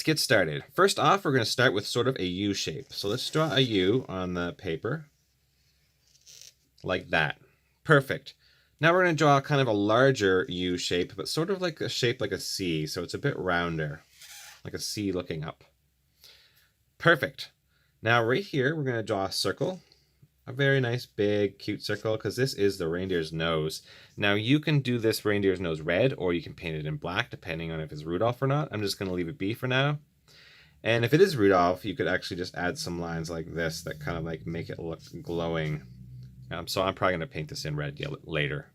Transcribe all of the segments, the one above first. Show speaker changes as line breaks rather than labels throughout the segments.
Let's get started. First off, we're going to start with sort of a U shape. So let's draw a U on the paper like that. Perfect. Now we're going to draw kind of a larger U shape, but sort of like a shape like a C. So it's a bit rounder, like a C looking up. Perfect. Now right here, we're going to draw a circle. A very nice, big, cute circle, because this is the reindeer's nose. Now you can do this reindeer's nose red, or you can paint it in black, depending on if it's Rudolph or not. I'm just going to leave it be for now. And if it is Rudolph, you could actually just add some lines like this that kind of like make it look glowing. So I'm probably going to paint this in red later.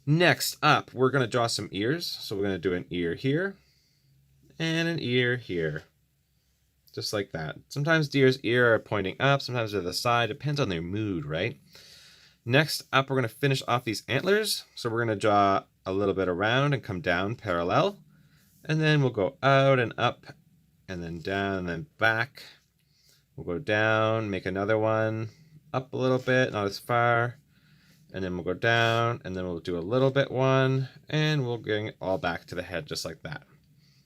Next up, we're going to draw some ears. So we're going to do an ear here and an ear here. Just like that. Sometimes deer's ear are pointing up, sometimes to the side. Depends on their mood, right? Next up, we're going to finish off these antlers. So we're going to draw a little bit around and come down parallel. And then we'll go out and up and then down and then back. We'll go down, make another one, up a little bit, not as far. And then we'll go down and then we'll do a little bit one and we'll bring it all back to the head just like that.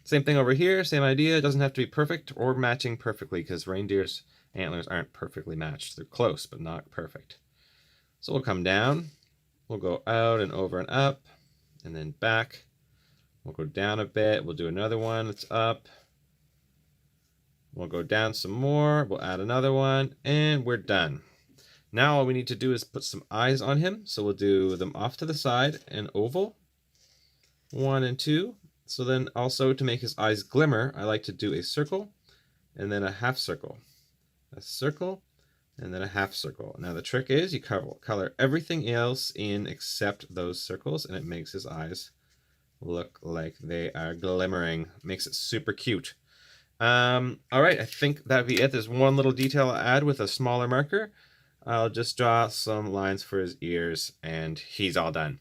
Same thing over here, same idea. It doesn't have to be perfect or matching perfectly because reindeer's antlers aren't perfectly matched. They're close, but not perfect. So we'll come down, we'll go out and over and up, and then back. We'll go down a bit, we'll do another one that's up. We'll go down some more, we'll add another one, and we're done. Now all we need to do is put some eyes on him. So we'll do them off to the side, an oval, 1 and 2. So then also to make his eyes glimmer, I like to do a circle and then a half circle. A circle and then a half circle. Now the trick is you color everything else in except those circles and it makes his eyes look like they are glimmering. Makes it super cute. All right, I think that'd be it. There's one little detail I'll add with a smaller marker. I'll just draw some lines for his ears and he's all done.